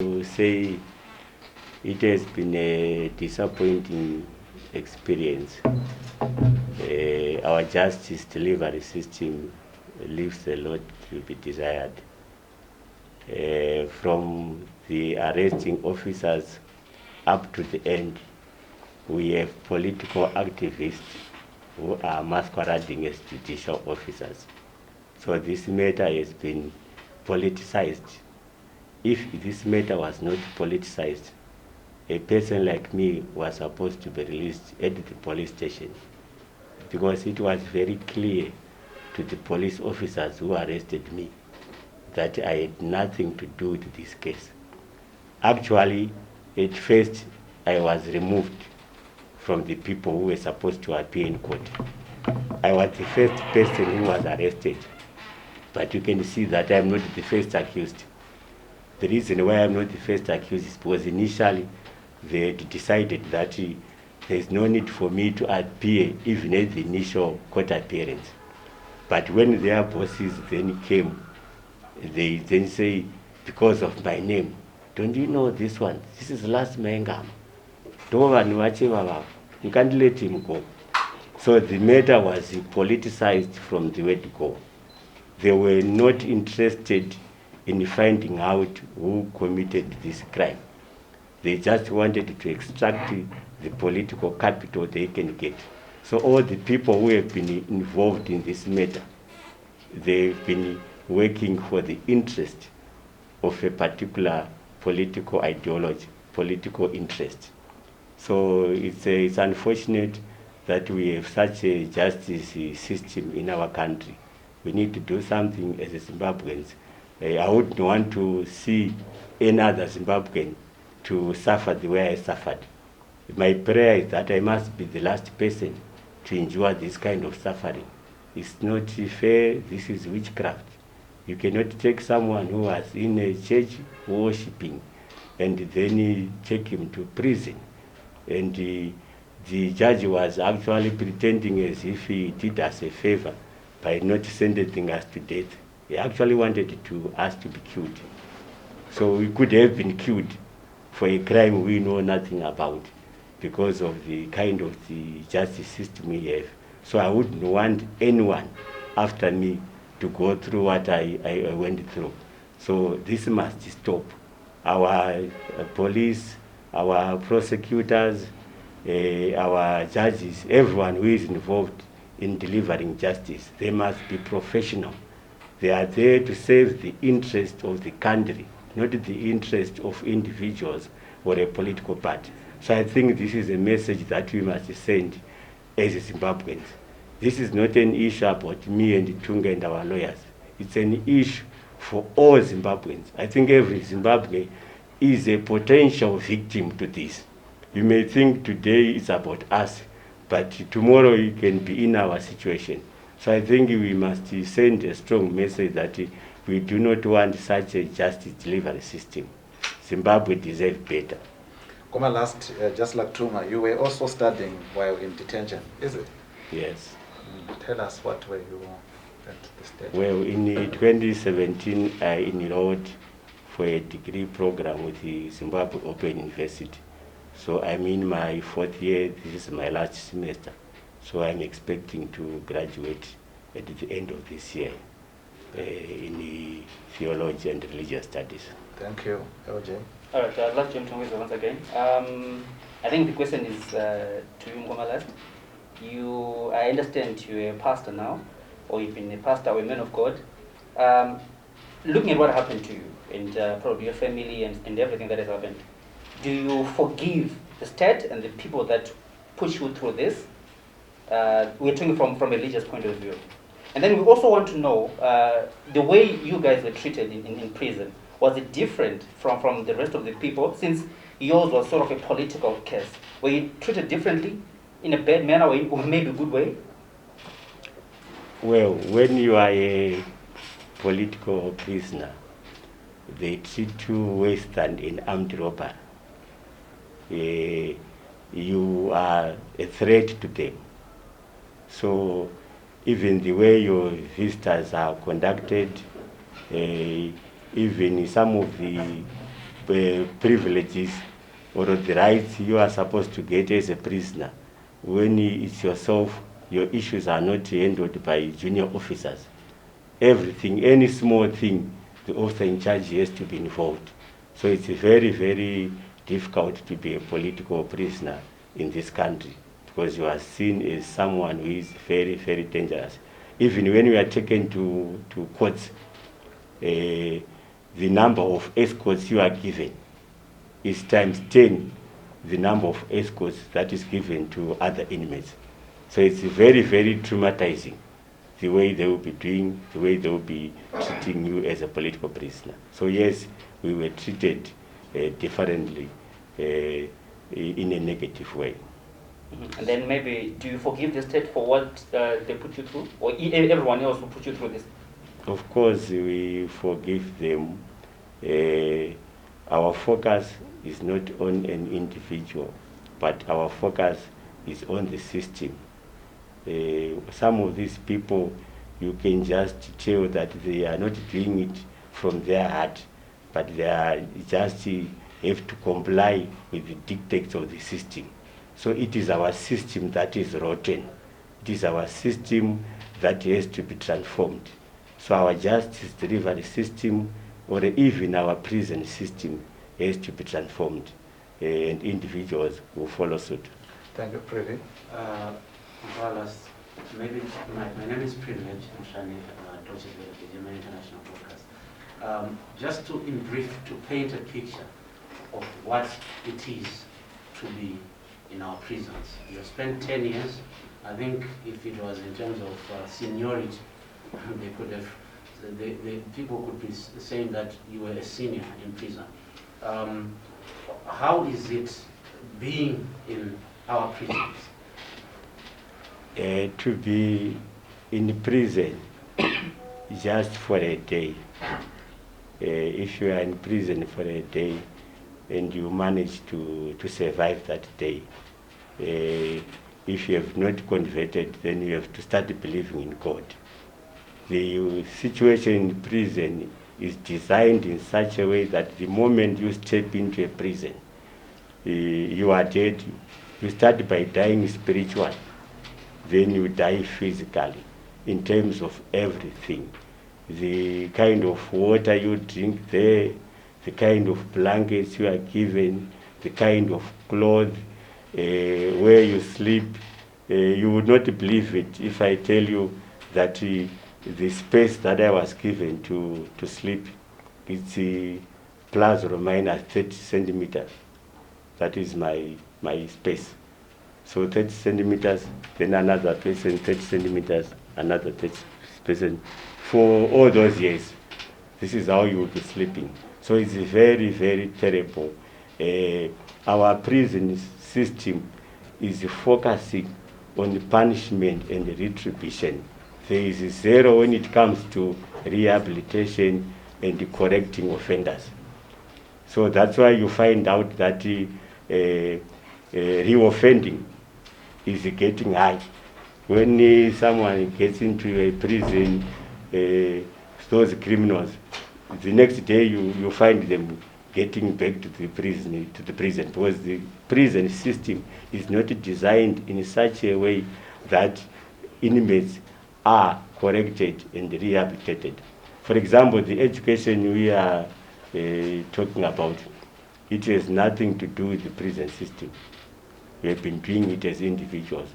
To say it has been a disappointing experience. Our justice delivery system leaves a lot to be desired. From the arresting officers up to the end, we have political activists who are masquerading as judicial officers. So this matter has been politicized. If this matter was not politicized, a person like me was supposed to be released at the police station, because it was very clear to the police officers who arrested me that I had nothing to do with this case. Actually, at first, I was removed from the people who were supposed to appear in court. I was the first person who was arrested, but you can see that I'm not the first accused. The reason why I'm not the first accused is because initially they decided that there's no need for me to appear even at the initial court appearance. But when their bosses then came, they then say, because of my name, don't you know this one? This is last Maengahama. You can't let him go. So the matter was politicized from the word go. They were not interested in finding out who committed this crime. They just wanted to extract the political capital they can get. So all the people who have been involved in this matter, they've been working for the interest of a particular political ideology, political interest. So it's unfortunate that we have such a justice system in our country. We need to do something as Zimbabweans. I wouldn't want to see any other Zimbabwean to suffer the way I suffered. My prayer is that I must be the last person to endure this kind of suffering. It's not fair. This is witchcraft. You cannot take someone who was in a church worshipping and then take him to prison. And the judge was actually pretending as if he did us a favor by not sentencing us to death. He actually wanted us to be killed. So we could have been killed for a crime we know nothing about because of the kind of the justice system we have. So I wouldn't want anyone after me to go through what I went through. So this must stop. Our police, our prosecutors, our judges, everyone who is involved in delivering justice, they must be professional. They are there to serve the interest of the country, not the interest of individuals or a political party. So I think this is a message that we must send as Zimbabweans. This is not an issue about me and Tunga and our lawyers. It's an issue for all Zimbabweans. I think every Zimbabwean is a potential victim to this. You may think today it's about us, but tomorrow you can be in our situation. So I think we must send a strong message that we do not want such a justice delivery system. Zimbabwe deserves better. Koma, last, just like Tunga, you were also studying while in detention, is it? Yes. Tell us, what were you at the stage? Well, in 2017, I enrolled for a degree program with the Zimbabwe Open University. So I'm in my 4th year. This is my last semester. So I'm expecting to graduate at the end of this year in the theology and religious studies. Thank you. LJ. All right, I'd like to jump in once again. I think the question is to you, Ngoma, last. I understand you're a pastor now, or you've been a pastor or a man of God. Looking at what happened to you and probably your family and everything that has happened, do you forgive the state and the people that push you through this? We're talking from a religious point of view. And then we also want to know the way you guys were treated in prison. Was it different from the rest of the people, since yours was sort of a political case? Were you treated differently in a bad manner or maybe a good way? Well, when you are a political prisoner, they treat you worse than an armed robber. You are a threat to them. So even the way your visitors are conducted, even some of the privileges or the rights you are supposed to get as a prisoner when it's yourself, your issues are not handled by junior officers. Everything, any small thing, the officer in charge has to be involved. So it's very, very difficult to be a political prisoner in this country because you are seen as someone who is very, very dangerous. Even when we are taken to courts, the number of escorts you are given is times 10 the number of escorts that is given to other inmates. So it's very, very traumatizing, the way they will be doing, the way they will be treating you as a political prisoner. So yes, we were treated differently in a negative way. And then maybe, do you forgive the state for what they put you through? Or everyone else who put you through this? Of course, we forgive them. Our focus is not on an individual, but our focus is on the system. Some of these people, you can just tell that they are not doing it from their heart, but they are just have to comply with the dictates of the system. So it is our system that is rotten. It is our system that has to be transformed. So our justice delivery system, or even our prison system, has to be transformed, and individuals will follow suit. Thank you, Prithvi. Maybe my name is Privilege. I'm Shani, Deutsche Welle, the German International Broadcast. Just to, in brief, to paint a picture of what it is to be in our prisons. You have spent 10 years. I think if it was in terms of seniority, they could have, the people could be saying that you were a senior in prison. How is it being in our prisons? To be in prison just for a day. If you are in prison for a day and you manage to survive that day, if you have not converted, then you have to start believing in God. The situation in prison is designed in such a way that the moment you step into a prison, you are dead. You start by dying spiritually, then you die physically in terms of everything. The kind of water you drink there, the kind of blankets you are given, the kind of clothes, where you sleep. You would not believe it if I tell you that the space that I was given to sleep, it's plus or minus 30 centimeters. That is my space. So 30 centimeters, then another person, 30 centimeters, another 30 person. For all those years, this is how you will be sleeping. So it's very, very terrible. Our prison system is focusing on punishment and retribution. There is zero when it comes to rehabilitation and correcting offenders. So that's why you find out that reoffending is getting high. When someone gets into a prison, those criminals, the next day you find them getting back to the prison, because the prison system is not designed in such a way that inmates are corrected and rehabilitated. For example, the education we are talking about, it has nothing to do with the prison system. We have been doing it as individuals.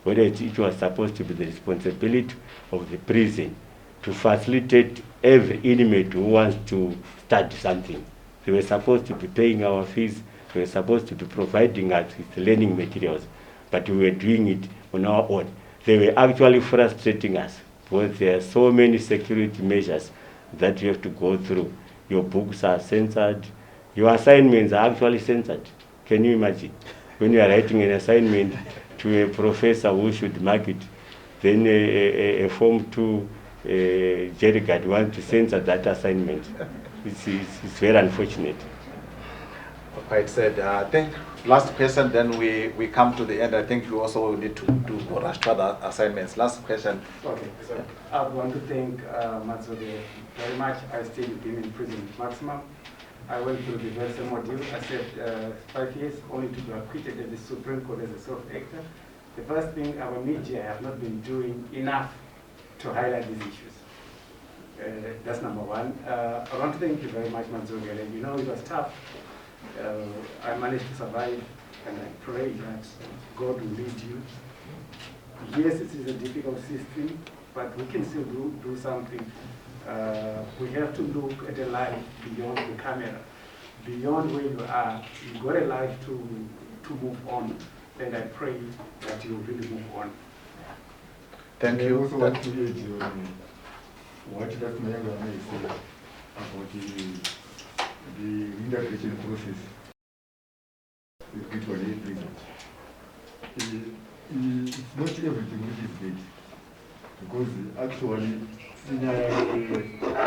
Whereas it was supposed to be the responsibility of the prison to facilitate every inmate who wants to study something. They were supposed to be paying our fees. They were supposed to be providing us with learning materials. But we were doing it on our own. They were actually frustrating us because there are so many security measures that you have to go through. Your books are censored. Your assignments are actually censored. Can you imagine? When you are writing an assignment to a professor who should mark it, then a Form 2 jerry guard wants to censor that assignment. It's very unfortunate. Quite said. I think last question, then we come to the end. I think you also need to rush to other assignments. Last question. Okay, so I want to thank Matsode very much. I still been in prison maximum. I went through the very same ordeal. I served 5 years only to be acquitted at the Supreme Court as a self-actor. The first thing, our media have not been doing enough to highlight these issues. That's number one. I want to thank you very much, Manzogele. You know, it was tough. I managed to survive, and I pray that God will lead you. Yes, it is a difficult system, but we can still do something. We have to look at a life beyond the camera, beyond where you are. You've got a life to move on, and I pray that you will really move on. Thank I you. also want to add what that Maengahama said about the integration process with Victoria prison. It's not everything which is bad, because actually